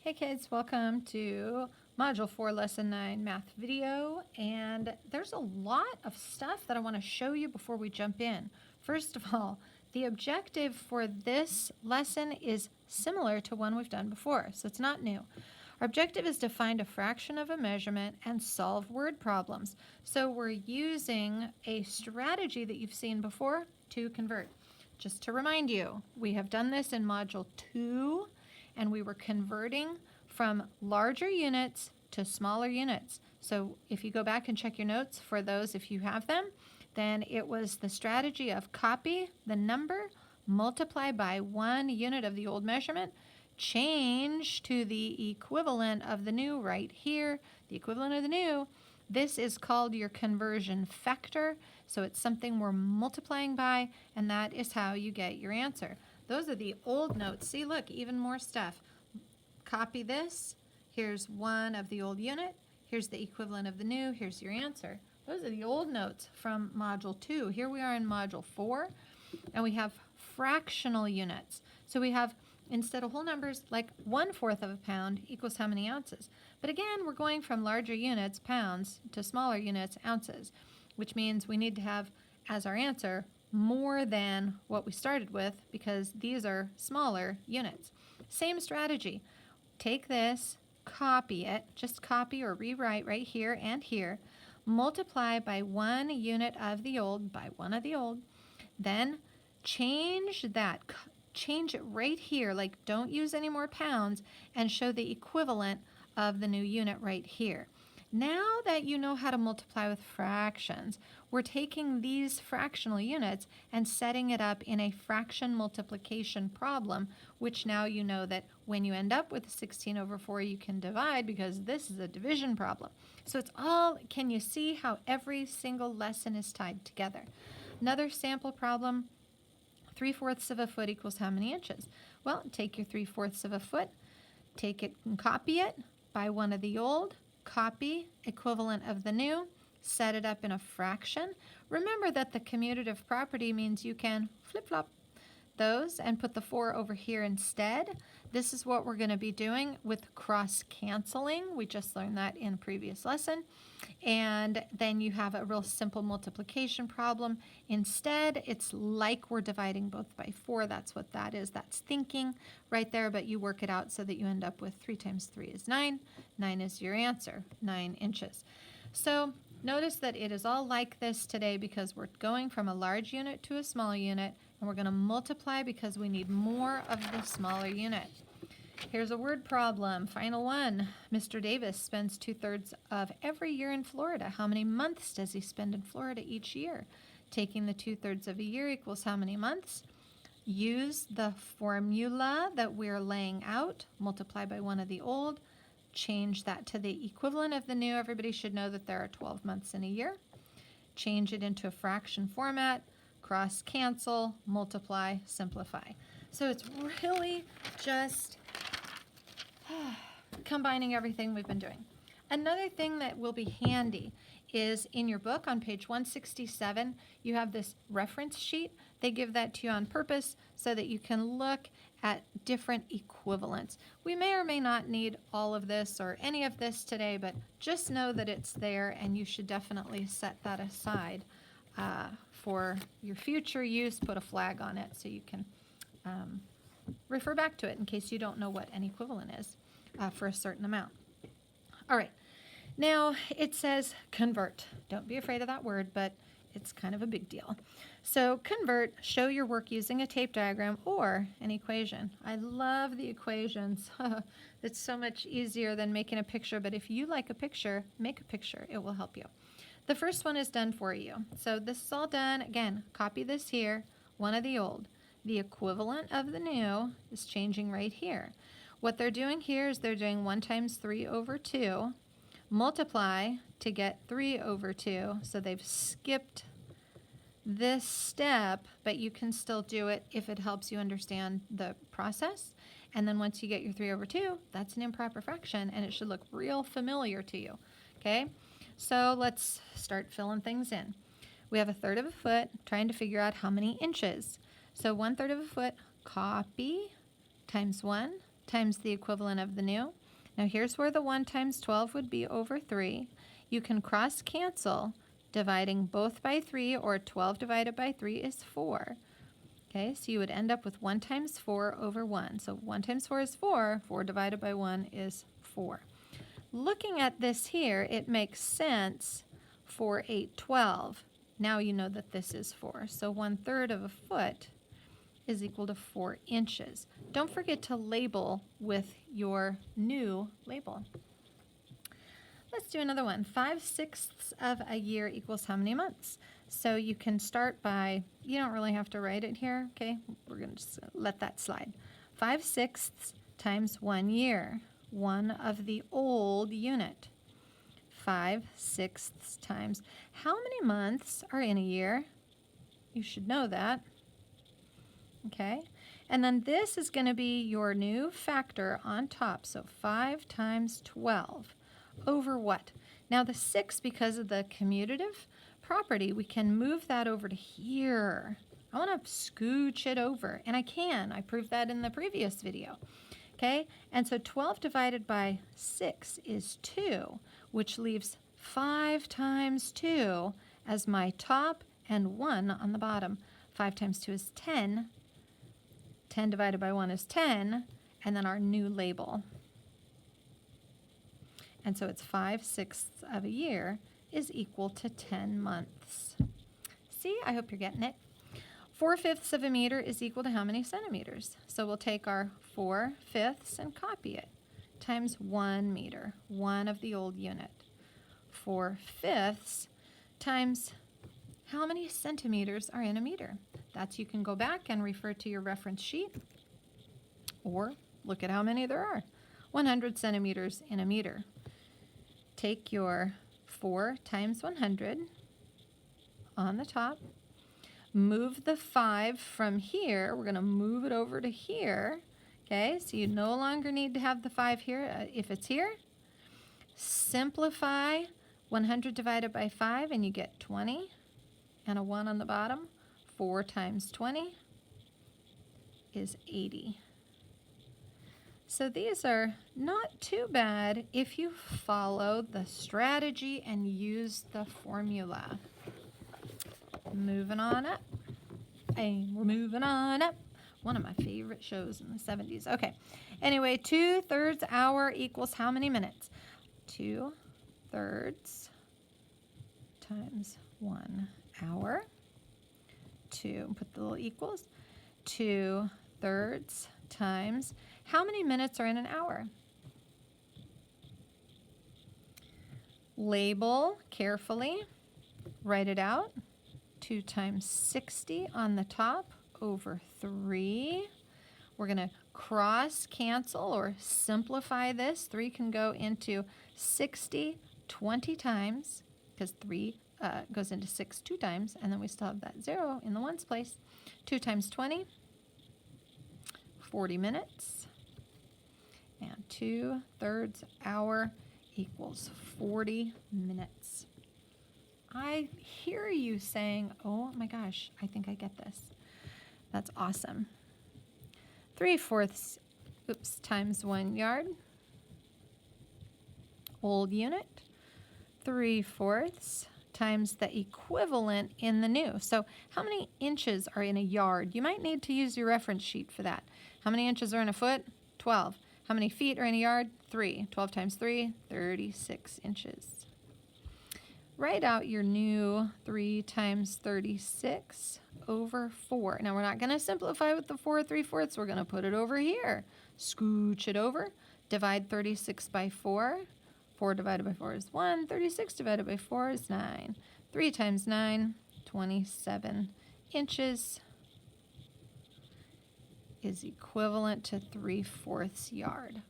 Hey kids, welcome to Module 4, Lesson 9 Math video. And there's a lot of stuff that I want to show you before we jump in. First of all, the objective for this lesson is similar to one we've done before, so it's not new. Our objective is to find a fraction of a measurement and solve word problems. So we're using a strategy that you've seen before to convert. Just to remind you, we have done this in Module 2, and we were converting from larger units to smaller units. So if you go back and check your notes for those, if you have them, then it was the strategy of copy the number, multiply by 1 unit of the old measurement, change to the equivalent of the new right here, the equivalent of the new. This is called your conversion factor. So it's something we're multiplying by, and that is how you get your answer. Those are the old notes. See, look, even more stuff. Copy this. Here's 1 of the old unit. Here's the equivalent of the new. Here's your answer. Those are the old notes from Module 2. Here we are in Module 4, and we have fractional units. So we have, instead of whole numbers, like 1/4 of a pound equals how many ounces. But again, we're going from larger units, pounds, to smaller units, ounces, which means we need to have as our answer more than what we started with because these are smaller units. Same strategy. Take this, copy it, just copy or rewrite right here and here, multiply by 1 unit of the old, by 1 of the old, then change that, change it right here, like don't use any more pounds, and show the equivalent of the new unit right here. Now that you know how to multiply with fractions, we're taking these fractional units and setting it up in a fraction multiplication problem, which now you know that when you end up with 16/4, you can divide because this is a division problem. So it's all, can you see how every single lesson is tied together? Another sample problem, 3/4 of a foot equals how many inches? Well, take your 3/4 of a foot, take it and copy it by 1 of the old, copy equivalent of the new, set it up in a fraction. Remember that the commutative property means you can flip-flop those and put the 4 over here instead. This is what we're going to be doing with cross-canceling. We just learned that in a previous lesson. And then you have a real simple multiplication problem. Instead, it's like we're dividing both by 4. That's what that is. That's thinking right there, but you work it out so that you end up with 3 times 3 is 9. 9 is your answer, 9 inches. So notice that it is all like this today because we're going from a large unit to a small unit, and we're going to multiply because we need more of the smaller unit. Here's a word problem. Final one. Mr. Davis spends 2/3 of every year in Florida. How many months does he spend in Florida each year? Taking the 2/3 of a year equals how many months? Use the formula that we're laying out. Multiply by 1 of the old. Change that to the equivalent of the new. Everybody should know that there are 12 months in a year. Change it into a fraction format. Cross cancel, multiply, simplify. So it's really just combining everything we've been doing. Another thing that will be handy is in your book on page 167, you have this reference sheet. They give that to you on purpose so that you can look at different equivalents. We may or may not need all of this or any of this today, but just know that it's there, and you should definitely set that aside for your future use. Put a flag on it so you can refer back to it in case you don't know what an equivalent is for a certain amount. All right, now it says convert. Don't be afraid of that word, but it's kind of a big deal. So convert, show your work using a tape diagram or an equation. I love the equations. It's so much easier than making a picture, but if you like a picture, make a picture. It will help you. The first one is done for you. So this is all done. Again, copy this here, 1 of the old. The equivalent of the new is changing right here. What they're doing here is they're doing 1 times 3/2, multiply to get 3/2. So they've skipped this step, but you can still do it if it helps you understand the process. And then once you get your 3/2, that's an improper fraction, and it should look real familiar to you. Okay, so let's start filling things in. We have 1/3 of a foot, trying to figure out how many inches. So 1/3 of a foot, copy times 1 times the equivalent of the new. Now here's where the 1 times 12 would be over 3. You can cross cancel. Dividing both by 3, or 12 divided by 3 is 4. Okay, so you would end up with 1 times 4 over 1. So 1 times 4 is 4. 4 divided by 1 is 4. Looking at this here, it makes sense for 8/12. Now you know that this is 4. So 1/3 of a foot is equal to 4 inches. Don't forget to label with your new label. Let's do another one. 5/6 of a year equals how many months? So you can start by, you don't really have to write it here, okay? We're going to just let that slide. 5/6 times 1 year, 1 of the old unit. 5/6 times, how many months are in a year? You should know that. Okay, and then this is going to be your new factor on top. So 5 times 12 over what? Now the 6, because of the commutative property, we can move that over to here. I want to scooch it over, and I can. I proved that in the previous video. Okay, and so 12 divided by 6 is 2, which leaves 5 times 2 as my top and 1 on the bottom. 5 times 2 is 10. 10 divided by 1 is 10, and then our new label. And so it's 5/6 of a year is equal to 10 months. See, I hope you're getting it. 4/5 of a meter is equal to how many centimeters? So we'll take our 4/5 and copy it, times 1 meter, 1 of the old unit. 4/5 times how many centimeters are in a meter? That's, you can go back and refer to your reference sheet, or look at how many there are. 100 centimeters in a meter. Take your 4 times 100 on the top. Move the 5 from here. We're going to move it over to here. Okay, so you no longer need to have the 5 here if it's here. Simplify 100 divided by 5, and you get 20. And a 1 on the bottom. 4 times 20 is 80. So these are not too bad if you follow the strategy and use the formula. Moving on up. And we're moving on up. One of my favorite shows in the 70s. Okay. Anyway, 2/3 hour equals how many minutes? 2/3 times 1 hour. 2, put the little equals. 2/3 times, how many minutes are in an hour? Label carefully. Write it out. 2 times 60 on the top over 3. We're going to cross cancel or simplify this. 3 can go into 60 20 times, because 3 goes into 6 2 times, and then we still have that 0 in the ones place. 2 times 20, 40 minutes. And 2/3 hour equals 40 minutes. I hear you saying, oh my gosh, I think I get this. That's awesome. 3/4 times 1 yard. Old unit. 3/4 times the equivalent in the new. So how many inches are in a yard? You might need to use your reference sheet for that. How many inches are in a foot? 12. How many feet are in a yard? 3. 12 times 3, 36 inches. Write out your new 3 times 36 over 4. Now we're not going to simplify with the 4 3/4. We're going to put it over here. Scooch it over. Divide 36 by 4. 4 divided by 4 is 1. 36 divided by 4 is 9. 3 times 9, 27 inches is equivalent to 3/4 yard.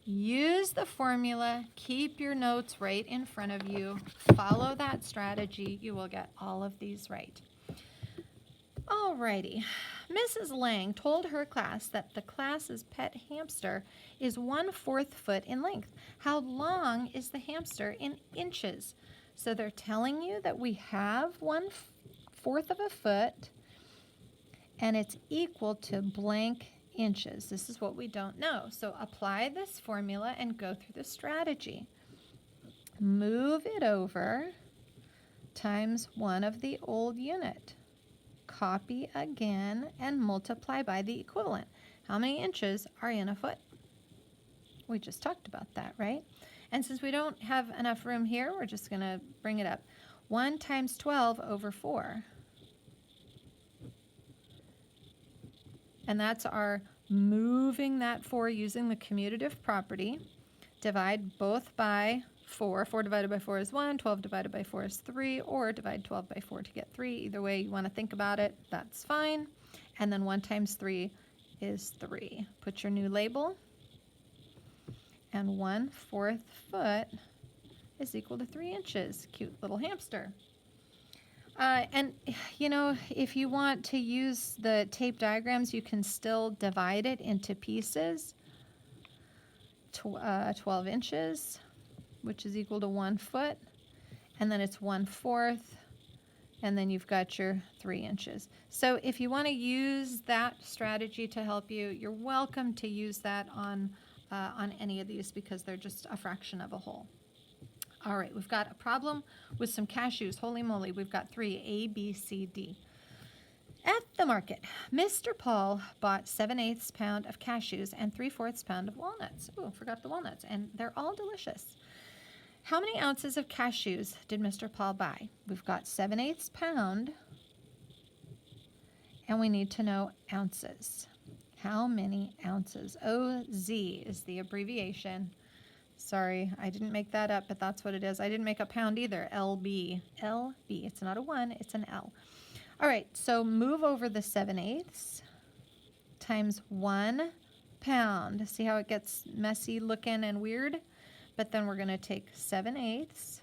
Use the formula. Keep your notes right in front of you. Follow that strategy. You will get all of these right. Alrighty. Mrs. Lang told her class that the class's pet hamster is 1/4 foot in length. How long is the hamster in inches? So they're telling you that we have 1/4 of a foot, and it's equal to blank inches. This is what we don't know. So apply this formula and go through the strategy. Move it over times 1 of the old unit. Copy again and multiply by the equivalent. How many inches are in a foot? We just talked about that, right? And since we don't have enough room here, we're just going to bring it up. 1 times 12 over 4. And that's our moving that 4 using the commutative property. Divide both by 4. 4 divided by 4 is 1. 12 divided by 4 is 3. Or divide 12 by 4 to get 3. Either way you want to think about it, that's fine. And then 1 times 3 is 3. Put your new label. And 1/4 foot is equal to 3 inches. Cute little hamster. And, you know, if you want to use the tape diagrams, you can still divide it into pieces. 12 inches, which is equal to 1 foot. And then it's 1/4. And then you've got your 3 inches. So if you want to use that strategy to help you, you're welcome to use that on any of these because they're just a fraction of a whole. All right, we've got a problem with some cashews. Holy moly, we've got 3, A, B, C, D. At the market, Mr. Paul bought 7/8 pound of cashews and 3/4 pound of walnuts. Oh, forgot the walnuts, and they're all delicious. How many ounces of cashews did Mr. Paul buy? We've got 7/8 pound, and we need to know ounces. How many ounces? OZ is the abbreviation. Sorry, I didn't make that up, but that's what it is. I didn't make a pound either. LB. LB. It's not a 1, it's an L. All right, so move over the 7/8 times 1 pound. See how it gets messy looking and weird? But then we're going to take 7/8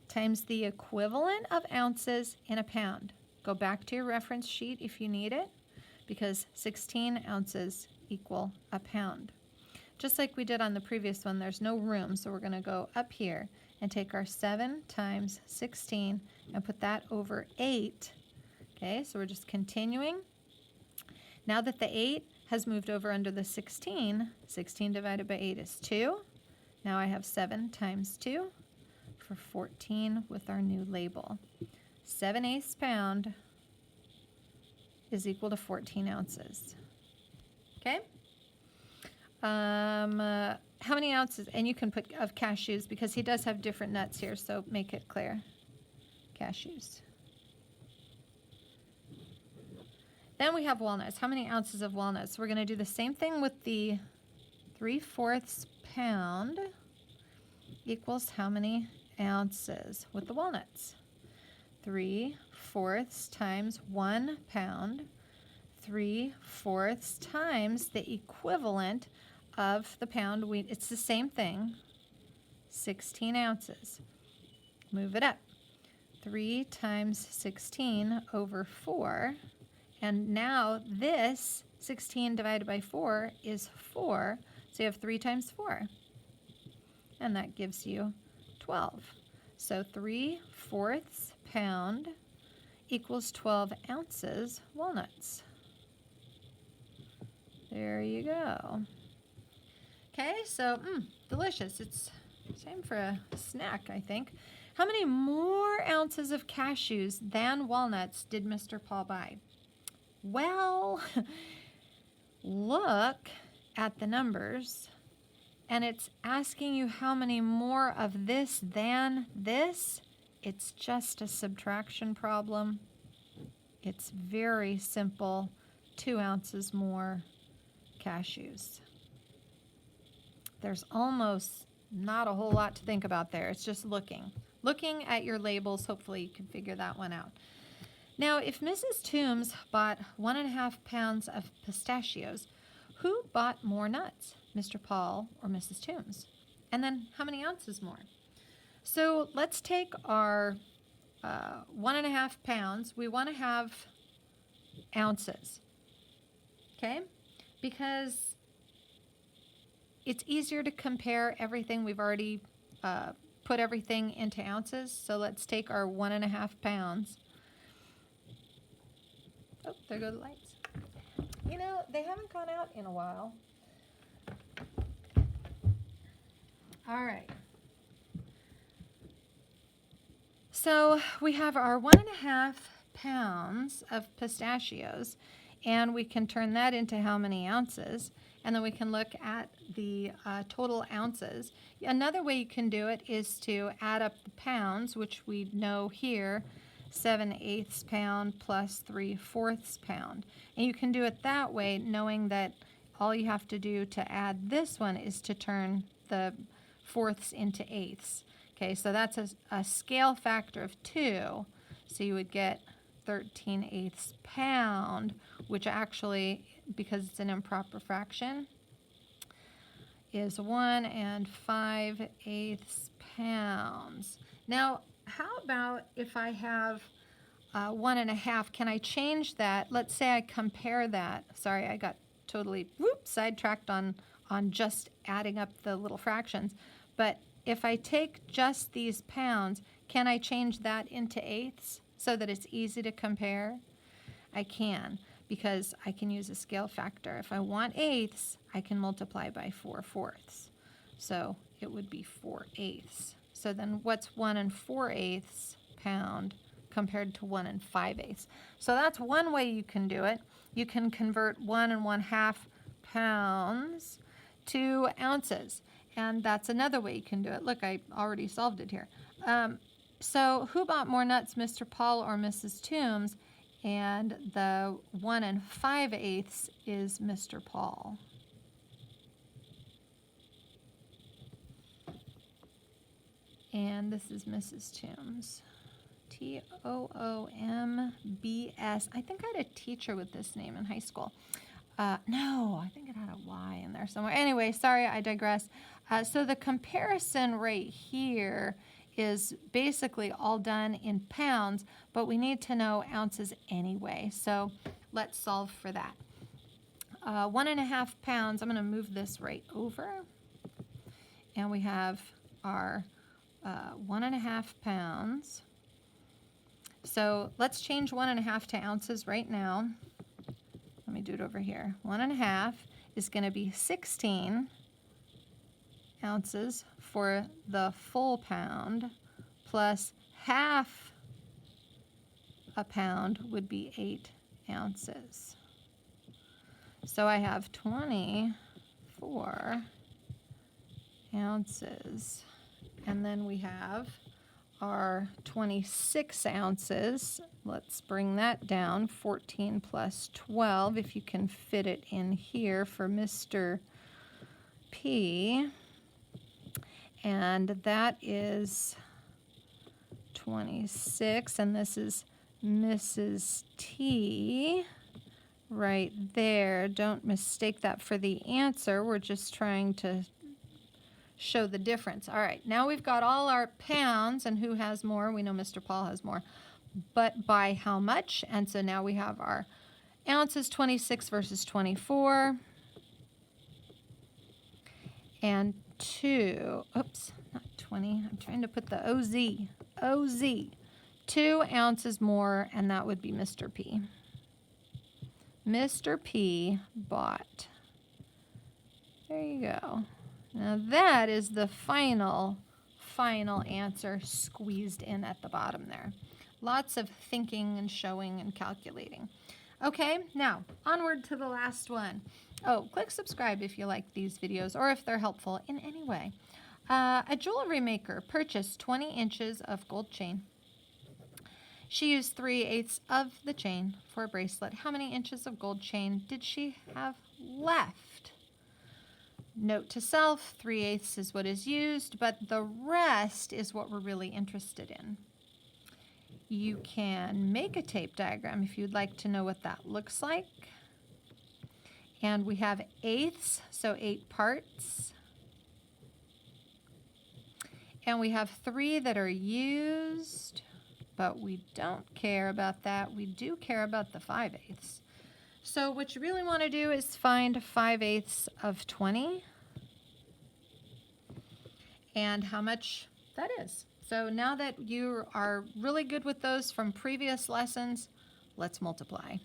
times the equivalent of ounces in a pound. Go back to your reference sheet if you need it, because 16 ounces equal a pound. Just like we did on the previous one, there's no room, so we're going to go up here and take our 7 times 16 and put that over 8. Okay, so we're just continuing. Now that the 8 has moved over under the 16, 16 divided by 8 is 2. Now I have 7 times 2 for 14 with our new label. 7/8 pound is equal to 14 ounces. Okay? How many ounces? And you can put of cashews because he does have different nuts here, so make it clear. Cashews. Then we have walnuts. How many ounces of walnuts? We're going to do the same thing with the 3/4 pound equals how many ounces with the walnuts? 3/4 times 1 pound, 3/4 times the equivalent of the pound. It's the same thing, 16 ounces. Move it up. 3 times 16 over 4. And now this 16 divided by 4 is 4. So you have 3 times 4. And that gives you 12. So 3/4 pound equals 12 ounces walnuts. There you go. Okay, so delicious. It's time for a snack, I think. How many more ounces of cashews than walnuts did Mr. Paul buy? Well, look at the numbers, and it's asking you how many more of this than this. It's just a subtraction problem. It's very simple. 2 ounces more cashews. There's almost not a whole lot to think about there. It's just looking at your labels. Hopefully you can figure that one out. Now, if Mrs. Toombs bought 1.5 pounds of pistachios, who bought more nuts, Mr. Paul or Mrs. Toombs? And then how many ounces more? So let's take our 1.5 pounds. We want to have ounces, okay? Because it's easier to compare everything. We've already put everything into ounces. So let's take our 1.5 pounds. Oh, there go the lights. You know, they haven't gone out in a while. All right. So we have our 1.5 pounds of pistachios, and we can turn that into how many ounces, and then we can look at the total ounces. Another way you can do it is to add up the pounds, which we know here, 7/8 pound plus 3/4 pound. And you can do it that way, knowing that all you have to do to add this one is to turn the fourths into eighths. Okay, so that's a scale factor of 2. So you would get 13/8 pound, which actually, because it's an improper fraction, is 1 5/8 pounds. Now, how about if I have 1.5? Can I change that? Let's say I compare that. Sorry, I got totally sidetracked on just adding up the little fractions. But if I take just these pounds, can I change that into eighths so that it's easy to compare? I can, because I can use a scale factor. If I want eighths, I can multiply by 4/4. So it would be 4/8. So then what's 1 4/8 pound compared to 1 5/8? So that's one way you can do it. You can convert 1 1/2 pounds to ounces. And that's another way you can do it. Look, I already solved it here. So who bought more nuts, Mr. Paul or Mrs. Toombs? And the 1 5/8 is Mr. Paul. And this is Mrs. Toombs. Toombs. I think I had a teacher with this name in high school. No, I think it had a Y in there somewhere. Anyway, sorry, I digress. So the comparison right here is basically all done in pounds, but we need to know ounces anyway. So let's solve for that. 1.5 pounds, I'm going to move this right over. And we have our 1.5 pounds. So let's change 1.5 to ounces right now. Let me do it over here. 1.5 is going to be 16 ounces for the full pound, plus half a pound would be 8 ounces. So I have 24 ounces. And then we have our 26 ounces. Let's bring that down. 14 plus 12, if you can fit it in here for Mr. P. And that is 26, and this is Mrs. T right there. Don't mistake that for the answer. We're just trying to show the difference. All right, now we've got all our pounds, and who has more? We know Mr. Paul has more, but by how much? And so now we have our ounces, 26 versus 24. And 2, oops, not 20. I'm trying to put the OZ. 2 ounces more, and that would be Mr. P. Mr. P bought. There you go. Now that is the final answer squeezed in at the bottom there. Lots of thinking and showing and calculating. Okay, now onward to the last one. Oh, click subscribe if you like these videos or if they're helpful in any way. A jewelry maker purchased 20 inches of gold chain. She used 3/8 of the chain for a bracelet. How many inches of gold chain did she have left? Note to self, 3/8 is what is used, but the rest is what we're really interested in. You can make a tape diagram if you'd like to know what that looks like. And we have eighths, so 8 parts. And we have 3 that are used, but we don't care about that. We do care about the 5/8. So what you really want to do is find 5/8 of 20 and how much that is. So now that you are really good with those from previous lessons, let's multiply.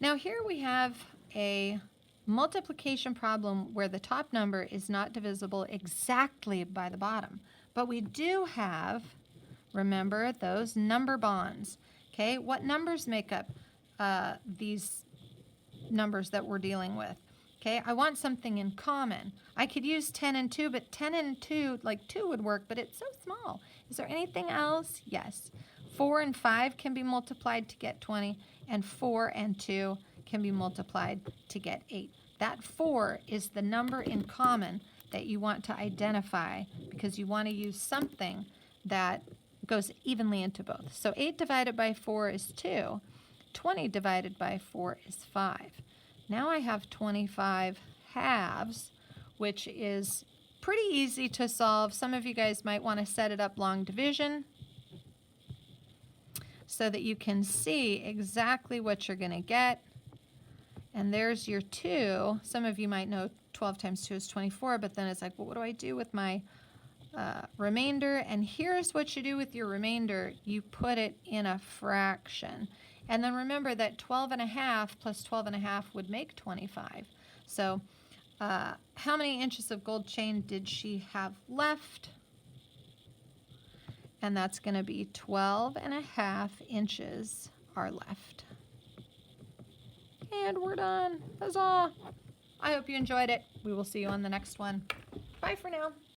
Now here we have a multiplication problem where the top number is not divisible exactly by the bottom. But we do have, remember, those number bonds. Okay, what numbers make up these numbers that we're dealing with? Okay, I want something in common. I could use 10 and 2, but 10 and 2, like 2 would work, but it's so small. Is there anything else? Yes. 4 and 5 can be multiplied to get 20, and 4 and 2 can be multiplied to get 8. That 4 is the number in common that you want to identify because you want to use something that goes evenly into both. So 8 divided by 4 is 2. 20 divided by 4 is 5. Now I have 25 halves, which is pretty easy to solve. Some of you guys might want to set it up long division so that you can see exactly what you're going to get. And there's your 2. Some of you might know 12 times 2 is 24, but then it's like, well, what do I do with my remainder? And here's what you do with your remainder. You put it in a fraction. And then remember that 12 and a half plus 12 and a half would make 25. So how many inches of gold chain did she have left? And that's going to be 12 and a half inches are left. And we're done. Huzzah! I hope you enjoyed it. We will see you on the next one. Bye for now.